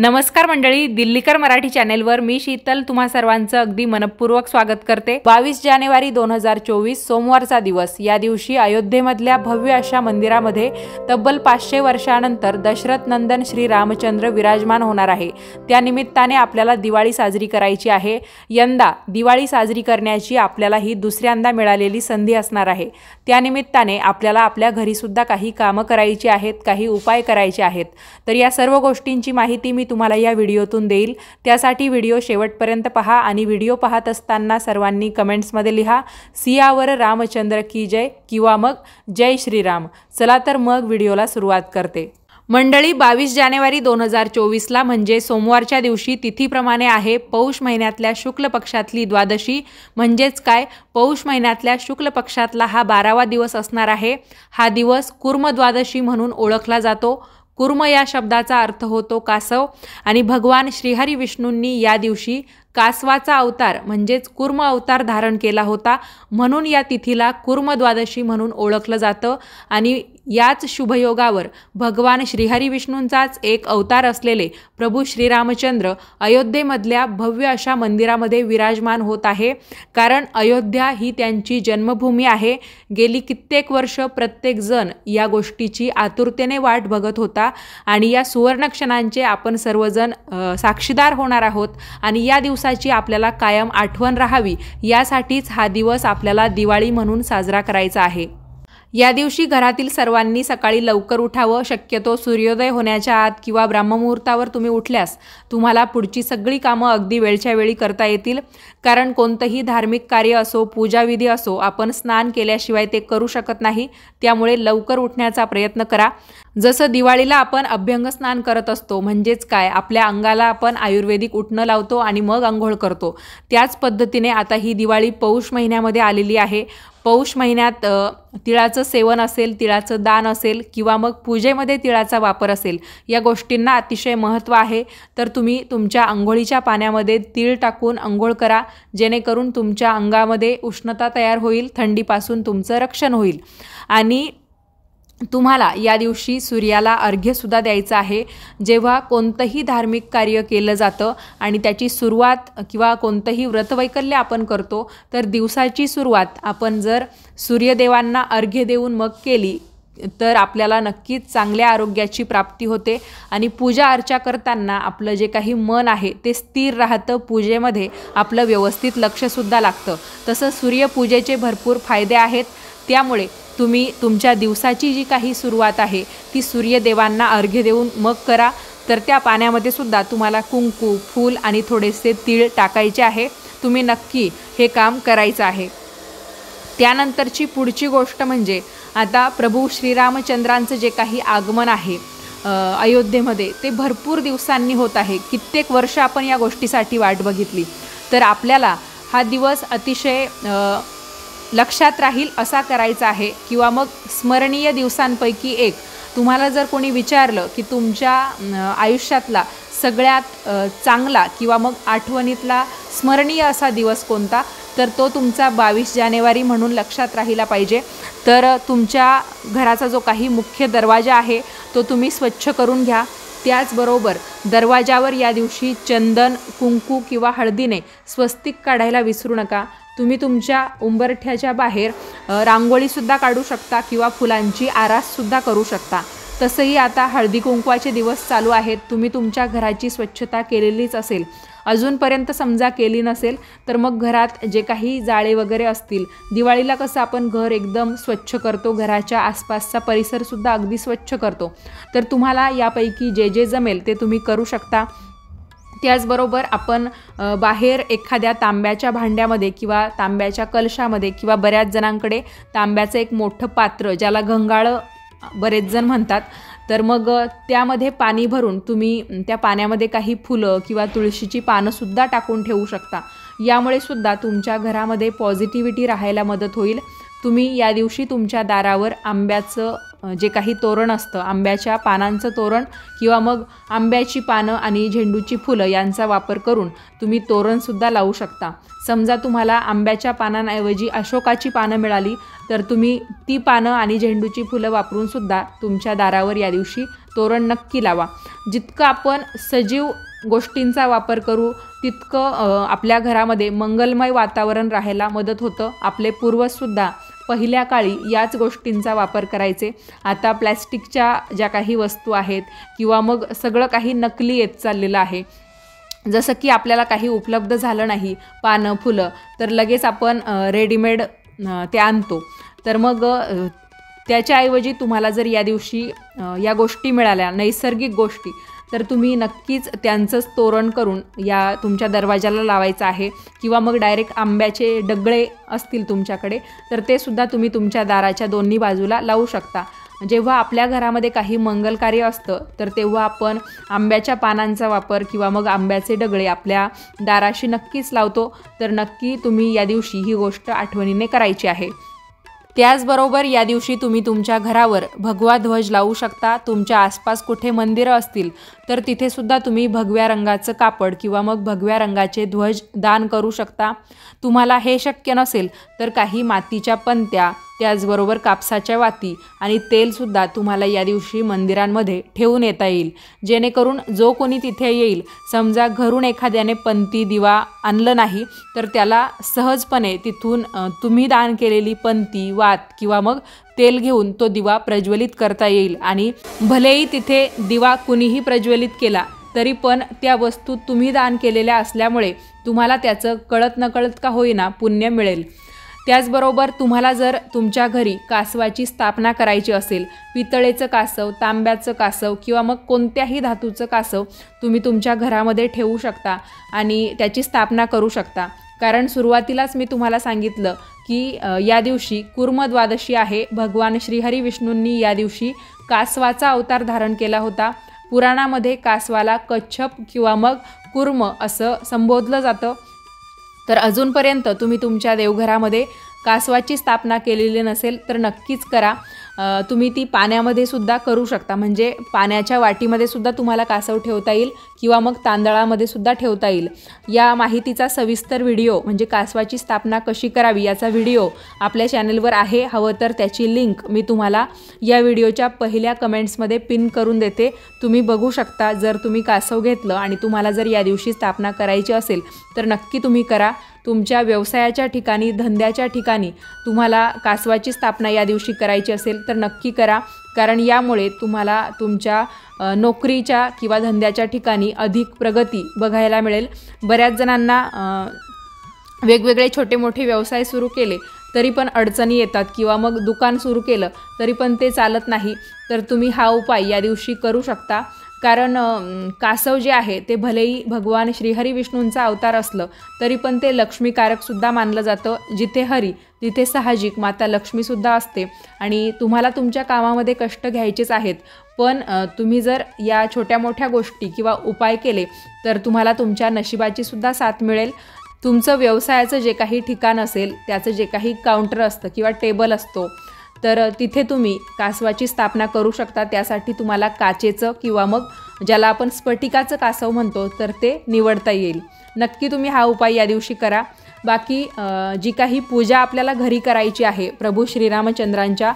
नमस्कार मंडळी, दिल्लीकर मराठी चॅनेलवर मी शीतल तुम्हा सर्वांचं अगदी मनपूर्वक स्वागत करते। 22 जानेवारी 2024 सोमवारचा दिवस। या दिवशी अयोध्येमधल्या भव्य अशा मंदिरामध्ये तब्बल 500 वर्षानंतर दशरथ नंदन श्री रामचंद्र विराजमान होणार आहे। त्या निमित्ताने आपल्याला दिवाळी साजरी करायची आहे। यंदा दिवाळी साजरी करण्याची आपल्याला ही दुसऱ्यांदा मिळालेली संधी असणार आहे। त्या निमित्ताने आपल्याला आपल्या घरी सुद्धा काही कामं करायची आहेत, काही उपाय करायचे आहेत। तर या सर्व गोष्टींची माहिती मी तुम्हाला या व्हिडिओतून देईल। त्यासाठी व्हिडिओ शेवटपर्यंत पहा आणि व्हिडिओ पाहत असताना सर्वांनी कमेंट्स मध्ये लिहा सियावर रामचंद्र की जय किंवा मग जय श्रीराम। चला तर मग व्हिडिओला सुरुवात करते। मंडळी, 22 जानेवारी 2024 ला म्हणजे सोमवारच्या दिवशी तिथीप्रमाणे आहे पौष महिन्यातल्या शुक्ल पक्षातली द्वादशी। म्हणजेच काय, पौष महिन्यातल्या शुक्ल पक्षातला हा 12वा दिवस असणार आहे। हा दिवस कुर्म द्वादशी म्हणून ओळखला जातो। कुर्म या शब्दाचा अर्थ होतो कासव आणि भगवान श्रीहरी विष्णूंनी या दिवशी कासवाचा अवतार म्हणजेच कुर्म अवतार धारण केला होता, म्हणून या तिथीला कुर्म द्वादशी म्हणून ओळखलं जातं। आणि याच शुभयोगावर भगवान श्रीहरी विष्णूंचाच एक अवतार असलेले प्रभू श्रीरामचंद्र अयोध्येमधल्या भव्य अशा मंदिरामध्ये विराजमान होत आहे। कारण अयोध्या ही त्यांची जन्मभूमी आहे। गेली कित्येक वर्ष प्रत्येक जण या गोष्टीची आतुरतेने वाट बघत होता आणि या सुवर्ण क्षणांचे आपण सर्वजण साक्षीदार होणार आहोत आणि या दिवसाची आपल्याला कायम आठवण राहावी यासाठीच हा दिवस आपल्याला दिवाळी म्हणून साजरा करायचा आहे। या दिवशी घरातील सर्वांनी सकाळी लवकर उठावं। शक्यतो सूर्योदय होण्याच्या आत किंवा ब्रह्ममुहूर्तावर तुम्ही उठल्यास तुम्हाला पुढची सगळी कामं अगदी वेळच्या वेळी करता येतील। कारण कोणतंही धार्मिक कार्य असो, पूजाविधी असो, आपण स्नान केल्याशिवाय ते करू शकत नाही। त्यामुळे लवकर उठण्याचा प्रयत्न करा। जसं दिवाळीला आपण अभ्यंग स्नान करत असतो, म्हणजेच काय, आपल्या अंगाला आपण आयुर्वेदिक उटणं लावतो आणि मग अंघोळ करतो, त्याच पद्धतीने आता ही दिवाळी पौष महिन्यामध्ये आलेली आहे। पौष महिन्यात तिळाचं सेवन असेल, तिळाचं दान असेल किंवा मग पूजेमध्ये तिळाचा वापर असेल, या गोष्टींना अतिशय महत्त्व आहे। तर तुम्ही तुमच्या अंघोळीच्या पाण्यामध्ये तीळ टाकून अंघोळ करा, जेणेकरून तुमच्या अंगामध्ये उष्णता तयार होईल, थंडीपासून तुमचं रक्षण होईल। आणि तुम्हाला या दिवशी सूर्याला अर्घ्यसुद्धा द्यायचं आहे। जेव्हा कोणतंही धार्मिक कार्य केलं जातं आणि त्याची सुरुवात किंवा कोणतंही व्रतवैकल्य आपण करतो, तर दिवसाची सुरुवात आपण जर सूर्यदेवांना अर्घ्य देऊन मग केली तर आपल्याला नक्कीच चांगल्या आरोग्याची प्राप्ती होते आणि पूजा अर्चा करताना आपलं जे काही मन आहे ते स्थिर राहतं, पूजेमध्ये आपलं व्यवस्थित लक्षसुद्धा लागतं। तसं सूर्यपूजेचे भरपूर फायदे आहेत। त्यामुळे तुम्ही तुमच्या दिवसाची जी काही सुरुवात आहे ती सूर्यदेवांना अर्घ्य देऊन मग करा। तर त्या पाण्यामध्ये सुद्धा तुम्हाला कुंकू, फूल आणि थोडेसे तीळ टाकायचे आहे। तुम्ही नक्की हे काम करायचं आहे। त्यानंतरची पुढची गोष्ट म्हणजे आता प्रभू श्रीरामचंद्रांचं जे काही आगमन आहे अयोध्येमध्ये ते भरपूर दिवसांनी होत आहे। कित्येक वर्ष आपण या गोष्टीसाठी वाट बघितली। तर आपल्याला हा दिवस अतिशय लक्षात राहील असा करायचा आहे किंवा मग स्मरणीय दिवसांपैकी एक। तुम्हाला जर कोणी विचारलं की तुमच्या आयुष्यातला सगळ्यात चांगला किंवा मग आठवणीतला स्मरणीय असा दिवस कोणता, तर तो तुमचा 22 जानेवारी म्हणून लक्षात राहिला पाहिजे। तर तुमच्या घराचा जो काही मुख्य दरवाजा आहे तो तुम्ही स्वच्छ करून घ्या। त्याचबरोबर दरवाजावर या दिवशी चंदन, कुंकू किंवा हळदीने स्वस्तिक काढायला विसरू नका। तुम्ही तुमच्या उंबरठ्याच्या बाहेर रांगोळीसुद्धा काढू शकता किंवा फुलांची आराससुद्धा करू शकता। तसंही आता हळदी कुंकवाचे दिवस चालू आहेत। तुम्ही तुमच्या घराची स्वच्छता केलेलीच असेल, अजूनपर्यंत समजा केली नसेल तर मग घरात जे काही जाळे वगैरे असतील, दिवाळीला कसं आपण घर एकदम स्वच्छ करतो, घराच्या आसपासचा परिसरसुद्धा अगदी स्वच्छ करतो, तर तुम्हाला यापैकी जे जे जमेल ते तुम्ही करू शकता। त्याचबरोबर आपण बाहेर एखाद्या तांब्याच्या भांड्यामध्ये किंवा तांब्याच्या कलशामध्ये किंवा बऱ्याच जणांकडे तांब्याचं एक मोठं पात्र, ज्याला गंगाळं बरेच जण म्हणतात, तर मग त्यामध्ये पाणी भरून तुम्ही त्या पाण्यामध्ये काही फुलं किंवा तुळशीची पानंसुद्धा टाकून ठेवू शकता। यामुळे सुद्धा तुमच्या घरामध्ये पॉझिटिव्हिटी राहायला मदत होईल। तुम्ही या दिवशी तुमच्या दारावर आंब्याचं जे काही तोरण असतं, आंब्याच्या पानांचं तोरण किंवा मग आंब्याची पानं आणि झेंडूची फुलं यांचा वापर करून तुम्ही तोरणसुद्धा लावू शकता। समजा तुम्हाला आंब्याच्या पानांऐवजी अशोकाची पानं मिळाली तर तुम्ही ती पानं आणि झेंडूची फुलं वापरून सुद्धा तुमच्या दारावर या दिवशी तोरण नक्की लावा. जितकं आपण सजीव गोष्टींचा वापर करू तितकं आपल्या घरामध्ये मंगलमय वातावरण राहायला मदत होतं. आपले पूर्वजसुद्धा पहिल्या काळी याच गोष्टींचा वापर करायचे. आता प्लॅस्टिकच्या ज्या काही वस्तू आहेत किंवा मग सगळं काही नकली येत चाललेलं आहे. जसं की आपल्याला काही उपलब्ध झालं नाही पानं फुलं तर लगेच आपण रेडीमेड ते आणतो. तर मग त्याच्याऐवजी तुम्हाला जर या दिवशी या गोष्टी मिळाल्या नैसर्गिक गोष्टी तर तुम्ही नक्कीच त्यांचंच तोरण करून या तुमच्या दरवाजाला लावायचं आहे. किंवा मग डायरेक्ट आंब्याचे डगळे असतील तुमच्याकडे तर ते सुद्धा तुम्ही तुमच्या दाराच्या दोन्ही बाजूला लावू शकता. जेव्हा आपल्या घरामध्ये काही मंगल कार्य असतं तर तेव्हा आपण आंब्याच्या पानांचा वापर किंवा मग आंब्याचे डगळे आपल्या दाराशी नक्कीच लावतो. तर नक्की तुम्ही या दिवशी ही गोष्ट आठवणीने करायची आहे. त्याचबरोबर या दिवशी तुम्ही तुमच्या घरावर भगवा ध्वज लावू शकता. तुमच्या आसपास कुठे मंदिरं असतील तर तिथेसुद्धा तुम्ही भगव्या रंगाचं कापड किंवा मग भगव्या रंगाचे ध्वज दान करू शकता. तुम्हाला हे शक्य नसेल तर काही मातीच्या पंत्या त्याचबरोबर कापसाच्या वाती आणि तेलसुद्धा तुम्हाला या दिवशी मंदिरांमध्ये ठेवून येता येईल. जेणेकरून जो कोणी तिथे येईल समजा घरून एखाद्याने पंती दिवा आणलं नाही तर त्याला सहजपणे तिथून तुम्ही दान केलेली पंती वात किंवा मग तेल घेऊन तो दिवा प्रज्वलित करता येईल. आणि भलेही तिथे दिवा कुणीही प्रज्वलित केला तरी पण त्या वस्तू तुम्ही दान केलेल्या असल्यामुळे तुम्हाला त्याचं कळत नकळत का होईना पुण्य मिळेल. त्याचबरोबर तुम्हाला जर तुमच्या घरी कासवाची स्थापना करायची असेल, पितळेचं कासव, तांब्याचं कासव किंवा मग कोणत्याही धातूचं कासव तुम्ही तुमच्या घरामध्ये ठेवू शकता आणि त्याची स्थापना करू शकता. कारण सुरुवातीलाच मी तुम्हाला सांगितलं की या दिवशी कुर्म द्वादशी आहे. भगवान श्रीहरी विष्णूंनी या दिवशी कासवाचा अवतार धारण केला होता. पुराणामध्ये कासवाला कच्छप किंवा मग कुर्म असं संबोधलं जातं. तर अजूनपर्यंत तुम्ही तुमच्या देवघरामध्ये कासवाची स्थापना केलेली नसेल तर नक्कीच करा. तुम्ही ती पाण्यामध्ये सुद्धा करू शकता. म्हणजे पाण्याच्या वाटीमध्ये सुद्धा तुम्हाला कासव ठेवता येईल किंवा मग तांदळामध्ये सुद्धा ठेवता येईल. या माहितीचा सविस्तर व्हिडिओ म्हणजे कासवाची स्थापना कशी करावी याचा व्हिडिओ आपल्या चॅनलवर आहे. हवं तर त्याची लिंक मी तुम्हाला या व्हिडिओच्या पहिल्या कमेंट्समध्ये पिन करून देते. तुम्ही बघू शकता. जर तुम्ही कासव घेतलं आणि तुम्हाला जर या दिवशी स्थापना करायची असेल तर नक्की तुम्ही करा. तुमच्या व्यवसायाच्या ठिकाणी धंद्याच्या ठिकाणी तुम्हाला कासवाची स्थापना या दिवशी करायची असेल तर नक्की करा. कारण यामुळे तुम्हाला तुमच्या नोकरीच्या किंवा धंद्याच्या ठिकाणी अधिक प्रगती बघायला मिळेल. बऱ्याच जणांना वेगवेगळे छोटे मोठे व्यवसाय सुरू केले तरी पण अडचणी येतात किंवा मग दुकान सुरू केलं तरी पण ते चालत नाही. तर तुम्ही हा उपाय या दिवशी करू शकता. कारण कासव जे आहे ते भलेही भगवान श्रीहरी विष्णूंचा अवतार असलं तरी पण ते लक्ष्मीकारकसुद्धा मानलं जातं. जिथे हरी तिथे साहजिक माता लक्ष्मीसुद्धा असते आणि तुम्हाला तुमच्या कामामध्ये कष्ट घ्यायचेच आहेत. पण तुम्ही जर या छोट्या मोठ्या गोष्टी किंवा उपाय केले तर तुम्हाला तुमच्या नशिबाचीसुद्धा साथ मिळेल. तुमचं व्यवसायाचं जे काही ठिकाण असेल त्याचं जे काही काउंटर असतं किंवा टेबल असतो तर तिथे तुम्ही कासवाची स्थापना करू शकता. त्यासाठी तुम्हाला काचेचं किंवा मग ज्याला आपण स्फटिकाचं कासव म्हणतो तर ते निवडता येईल. नक्की तुम्ही हा उपाय या दिवशी करा. बाकी जी काही पूजा आपल्याला घरी करायची आहे प्रभू श्रीरामचंद्रांच्या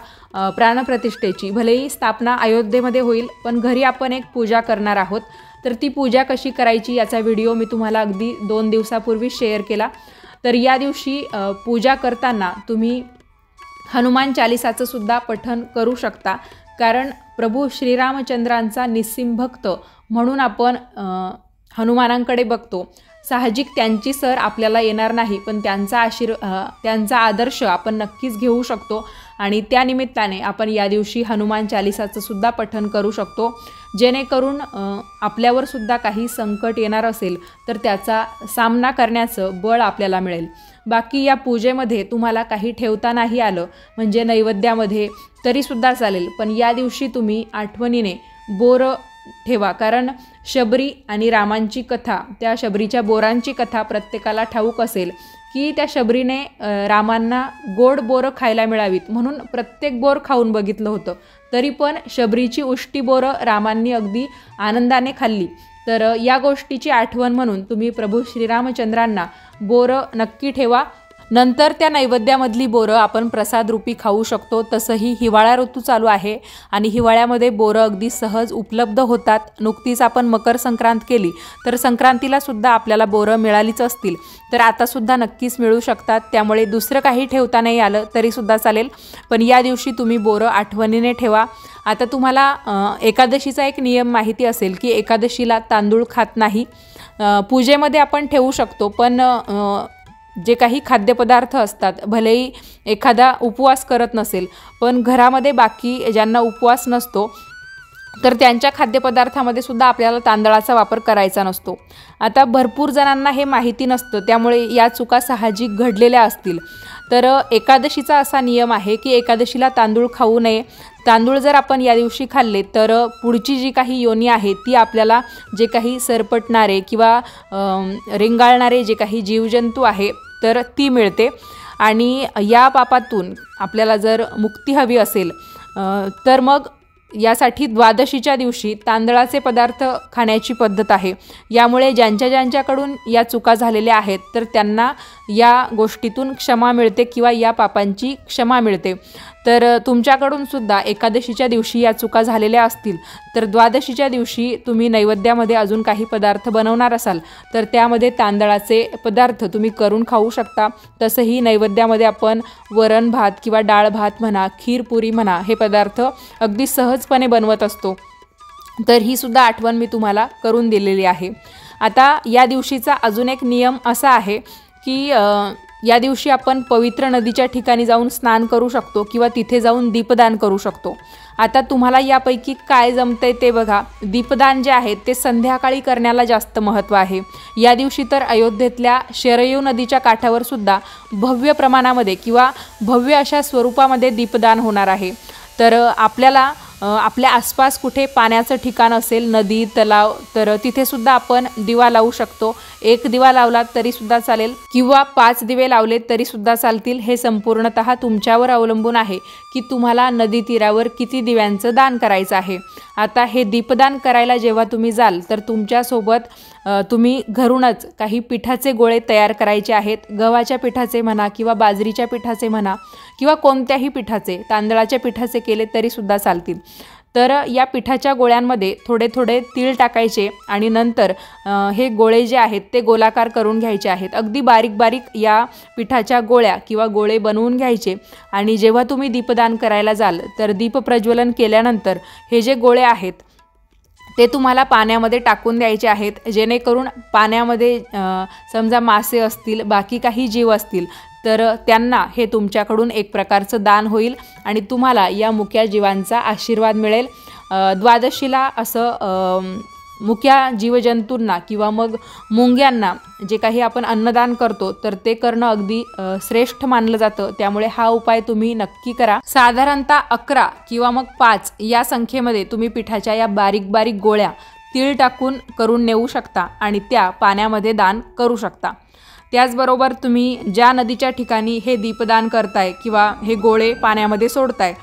प्राणप्रतिष्ठेची, भलेही स्थापना अयोध्येमध्ये होईल पण घरी आपण एक पूजा करणार आहोत. तर ती पूजा कशी करायची याचा व्हिडिओ मी तुम्हाला अगदी 2 दिवसापूर्वी शेअर केला. तर या दिवशी पूजा करताना तुम्ही हनुमान चालिसाचं सुद्धा पठण करू शकता. कारण प्रभू श्रीरामचंद्रांचा निस्सिम भक्त म्हणून आपण हनुमानांकडे बघतो. साहजिक त्यांची सर आपल्याला येणार नाही पण त्यांचा आदर्श आपण नक्कीच घेऊ शकतो आणि त्यानिमित्ताने आपण या दिवशी हनुमान चालिसाचं सुद्धा पठण करू शकतो. जेणेकरून आपल्यावर सुद्धा काही संकट येणार असेल तर त्याचा सामना करण्याचं बळ आपल्याला मिळेल. बाकी या पूजेमध्ये तुम्हाला काही ठेवता नाही आलं म्हणजे नैवेद्यामध्ये तरीसुद्धा चालेल. पण या दिवशी तुम्ही आठवणीने बोरं ठेवा. कारण शबरी आणि रामांची कथा, त्या शबरीच्या बोरांची कथा प्रत्येकाला ठाऊक असेल की त्या शबरीने रामांना गोड बोरं खायला मिळावीत म्हणून प्रत्येक बोर खाऊन बघितलं होतं. तरी पण शबरीची उष्टी बोरं रामांनी अगदी आनंदाने खाल्ली. तर या गोष्टीची आठवण म्हणून तुम्ही प्रभू श्रीरामचंद्रांना बोरं नक्की ठेवा. नंतर त्या नैवेद्यामधली बोरं आपण प्रसाद रूपी खाऊ शकतो। तसंही हिवाळा ऋतू चालू आहे आणि हिवाळ्यामध्ये बोरं अगदी सहज उपलब्ध होतात। नुकतीच आपण मकर संक्रांत केली तर संक्रांतीला सुद्धा आपल्याला बोरं मिळालीच असतील, तर आता सुद्धा नक्कीच मिळू शकतात। त्यामुळे दुसरं काही ठेवता नाही आलं तरी सुद्धा चालेल, पण या दिवशी तुम्ही बोरं आठवणीने ठेवा। आता तुम्हाला एकादशीचा एक नियम माहिती असेल की एकादशीला तांदूळ खात नाही। पूजेमध्ये आपण ठेवू शकतो, पण जे काही खाद्यपदार्थ असतात, भलेही एखादा उपवास करत नसेल पण घरामध्ये बाकी ज्यांना उपवास नसतो तर त्यांच्या खाद्यपदार्थामध्ये सुद्धा आपल्याला तांदळाचा वापर करायचा नसतो। आता भरपूर जणांना हे माहिती नसतं, त्यामुळे या चुका साहजिक घडलेल्या असतील। तर एकादशीचा असा नियम आहे की एकादशीला तांदूळ खाऊ नये। तांदूळ जर आपण या दिवशी खाल्ले तर पुढची जी काही योनी आहे ती आपल्याला जे काही सरपटणारे किंवा रेंगाळणारे जे काही जीवजंतू आहे तर ती मिळते आणि या पापातून आपल्याला जर मुक्ती हवी असेल तर मग यासाठी द्वादशीच्या दिवशी तांदळाचे पदार्थ खाण्याची पद्धत आहे। यामुळे ज्यांच्याकडून या चुका झालेल्या आहेत तर त्यांना या गोष्टीतून क्षमा मिळते किंवा या पापांची क्षमा मिळते। तर तुमच्याकडून सुद्धा एकादशीच्या दिवशी या चुका झालेल्या असतील तर द्वादशीच्या दिवशी तुम्ही नैवेद्यामध्ये अजून काही पदार्थ बनवणार असाल तर त्यामध्ये तांदळाचे पदार्थ तुम्ही करून खाऊ शकता। तसंही नैवेद्यामध्ये आपण वरण भात किंवा डाळ भात म्हणा, खीर पुरी म्हणा, हे पदार्थ अगदी सहजपणे बनवत असतो। तर ही सुद्धा आठवण मी तुम्हाला करून दिलेली आहे। आता या दिवशीचा अजून एक नियम असा आहे की या दिवशी आपण पवित्र नदीच्या ठिकाणी जाऊन स्नान करू शकतो किंवा तिथे जाऊन दीपदान करू शकतो। आता तुम्हाला यापैकी काय जमतंय ते बघा। दीपदान जे आहे ते संध्याकाळी करण्याला जास्त महत्त्व आहे। या दिवशी तर अयोध्येतल्या शरयू नदीच्या काठावर सुद्धा भव्य प्रमाणामध्ये किंवा भव्य अशा स्वरूपामध्ये दीपदान होणार आहे। तर आपल्याला आपल्या आसपास कुठे पाण्याचं ठिकाण असेल, नदी, तलाव, तर तिथे सुद्धा आपण दिवा लावू शकतो। एक दिवा लावला तरी सुद्धा चालेल किंवा 5 दिवे लावले तरी सुद्धा चालतील। हे संपूर्णतः तुमच्यावर अवलंबून आहे की तुम्हाला नदी तीरावर किती दिव्यांचं दान करायचं आहे। आता हे दीपदान करायला जेव्हा तुम्ही जाल तर तुमच्यासोबत तुम्ही घरूनच काही पिठाचे गोळे तयार करायचे आहेत। गव्हाच्या पिठाचे म्हणा किंवा बाजरीच्या पिठाचे म्हणा किंवा कोणत्याही पिठाचे, तांदळाच्या पिठाचे केले तरी सुद्धा चालतील। तर या पिठाच्या गोळ्यांमध्ये थोडे थोडे तीळ टाकायचे आणि नंतर हे गोळे जे आहेत ते गोलाकार करून घ्यायचे आहेत। अगदी बारीक बारीक या पिठाच्या गोळ्या किंवा गोळे बनवून घ्यायचे आणि जेव्हा तुम्ही दीपदान करायला जाल तर दीप प्रज्वलन केल्यानंतर हे जे गोळे आहेत ते तुम्हाला पाण्यामध्ये टाकून द्यायचे आहेत, जेणेकरून पाण्यामध्ये समजा मासे असतील, बाकी काही जीव असतील तर त्यांना हे तुमच्याकडून एक प्रकारचं दान होईल आणि तुम्हाला या मुक्या जीवांचा आशीर्वाद मिळेल। द्वादशीला असं मुक्या जीवजंतूंना किंवा मग मुंग्यांना जे काही आपण अन्नदान करतो तर ते करणं अगदी श्रेष्ठ मानलं जातं। त्यामुळे हा उपाय तुम्ही नक्की करा। साधारणतः 11 किंवा मग 5 या संख्येमध्ये तुम्ही पिठाच्या या बारीक बारीक गोळ्या तीळ टाकून करून नेऊ शकता आणि त्या पाण्यामध्ये दान करू शकता। त्याचबरोबर तुम्ही ज्या नदीच्या ठिकाणी हे दीपदान करताय किंवा हे गोळे पाण्यामध्ये सोडताय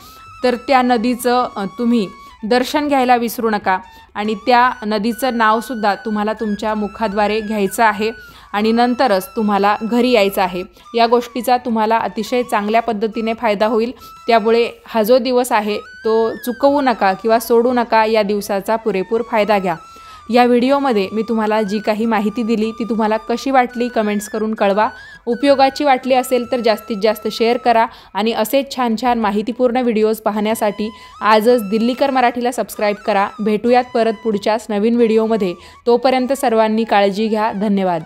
तर त्या नदीचं तुम्ही दर्शन घ्यायला विसरू नका आणि त्या नदीचं नावसुद्धा तुम्हाला तुमच्या मुखाद्वारे घ्यायचं आहे आणि नंतरच तुम्हाला घरी यायचं आहे। या गोष्टीचा तुम्हाला अतिशय चांगल्या पद्धतीने फायदा होईल। त्यामुळे हा जो दिवस आहे तो चुकवू नका किंवा सोडू नका। या दिवसाचा पुरेपूर फायदा घ्या। या व्हिडिओमध्ये मी तुम्हाला जी काही माहिती दिली ती तुम्हाला कशी वाटली कमेंट्स करून कळवा। उपयोगाची वाटली असेल तर जास्तीत जास्त शेअर करा आणि असेच छान छान माहितीपूर्ण व्हिडिओज पाहण्यासाठी आजच दिल्लीकर मराठीला सबस्क्राईब करा। भेटूयात परत पुढच्याच नवीन व्हिडिओमध्ये। तोपर्यंत सर्वांनी काळजी घ्या। धन्यवाद।